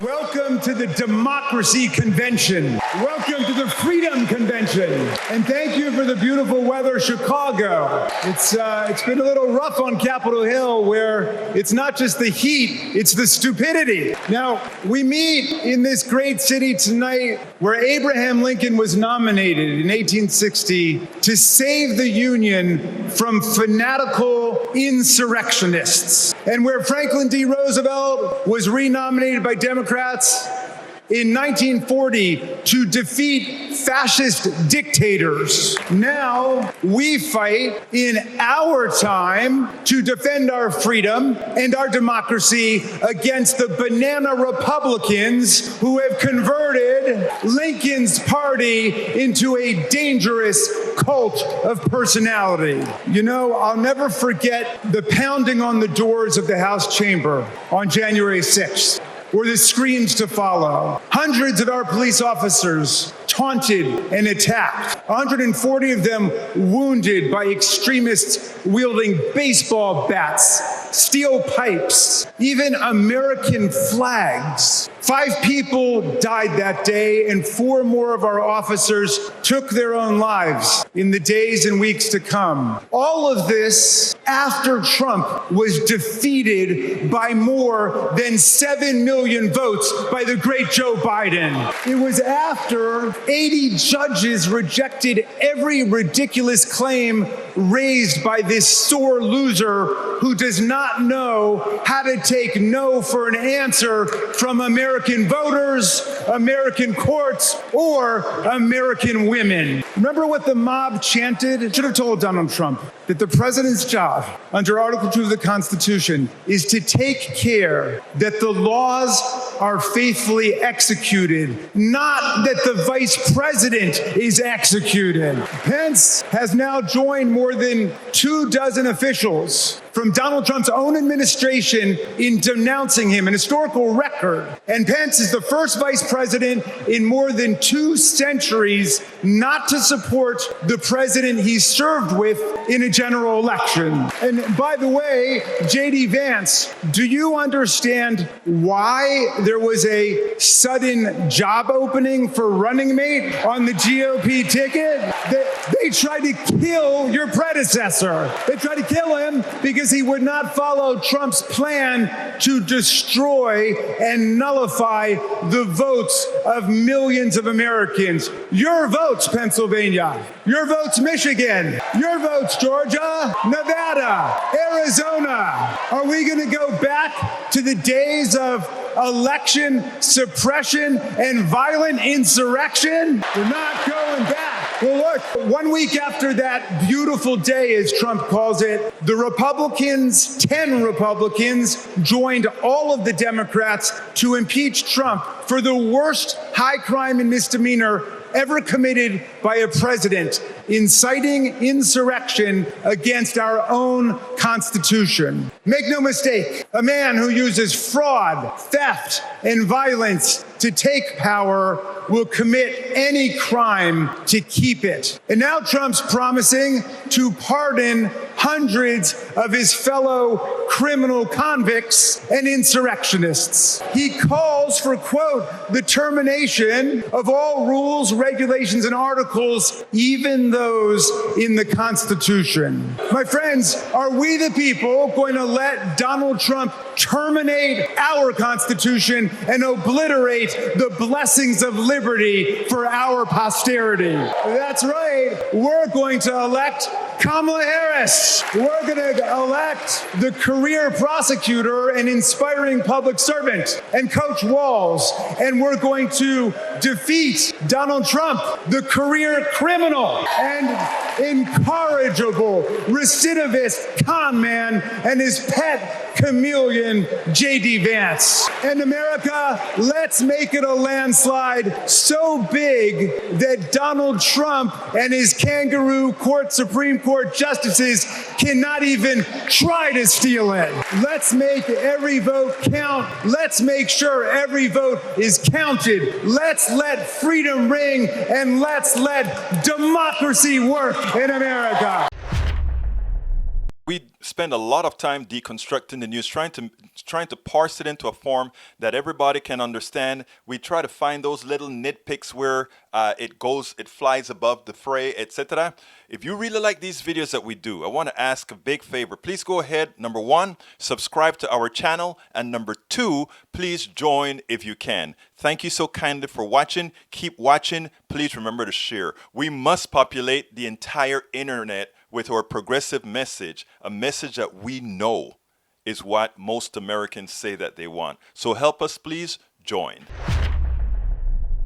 Welcome to the Democracy Convention. Welcome to the Freedom Convention. And thank you for the beautiful weather, Chicago. It's been a little rough on Capitol Hill, where it's not just the heat, it's the stupidity. Now, we meet in this great city tonight where Abraham Lincoln was nominated in 1860 to save the Union from fanatical insurrectionists, and where Franklin D. Roosevelt was renominated by Democrats in 1940 to defeat fascist dictators. Now we fight in our time to defend our freedom and our democracy against the banana Republicans who have converted Lincoln's party into a dangerous cult of personality. You know, I'll never forget the pounding on the doors of the House chamber on January 6th. Or the screams to follow. Hundreds of our police officers taunted and attacked. 140 of them wounded by extremists wielding baseball bats, steel pipes, even American flags. 5 people died that day, and 4 more of our officers took their own lives in the days and weeks to come. All of this after Trump was defeated by more than 7 million votes by the great Joe Biden. It was after 80 judges rejected every ridiculous claim raised by this sore loser who does not know how to take no for an answer from American voters, American courts, or American women. Remember what the mob chanted? Should have told Donald Trump that the president's job under Article 2 of the Constitution is to take care that the laws are faithfully executed, not that the vice president is executed. Pence has now joined more than 24 officials from Donald Trump's own administration in denouncing him, an historical record. And Pence is the first vice president in more than 2 centuries not to support the president he served with in a general election. And by the way, JD Vance, do you understand why there was a sudden job opening for running mate on the GOP ticket? They tried to kill your predecessor. They tried to kill him because he would not follow Trump's plan to destroy and nullify the votes of millions of Americans. Your votes, Pennsylvania. Your votes, Michigan. Your votes, Georgia, Nevada, Arizona. Are we going to go back to the days of election suppression and violent insurrection? We're not going back. Well, look, 1 week after that beautiful day, as Trump calls it, the Republicans, 10 Republicans, joined all of the Democrats to impeach Trump for the worst high crime and misdemeanor ever committed by a president, inciting insurrection against our own Constitution. Make no mistake, a man who uses fraud, theft, and violence to take power will commit any crime to keep it. And now Trump's promising to pardon hundreds of his fellow criminal convicts and insurrectionists. He calls for, quote, the termination of all rules, regulations, and articles, even those in the Constitution. My friends, are we the people going to let Donald Trump terminate our Constitution and obliterate the blessings of liberty for our posterity? That's right. We're going to elect Kamala Harris. We're going to elect the career prosecutor and inspiring public servant and Coach Walls. And we're going to defeat Donald Trump, the career criminal and incorrigible recidivist con man, and his pet chameleon, JD Vance. And America, let's make it a landslide so big that Donald Trump and his kangaroo court Supreme Court justices cannot even try to steal it. Let's make every vote count. Let's make sure every vote is counted. Let's let freedom ring, and let's let democracy work in America. We spend a lot of time deconstructing the news, trying to parse it into a form that everybody can understand. We try to find those little nitpicks where it flies above the fray, etc. If you really like these videos that we do, I want to ask a big favor. Please go ahead. Number one, subscribe to our channel, and number two, please join if you can. Thank you so kindly for watching. Keep watching. Please remember to share. We must populate the entire internet with our progressive message, a message that we know is what most Americans say that they want. So help us, please join.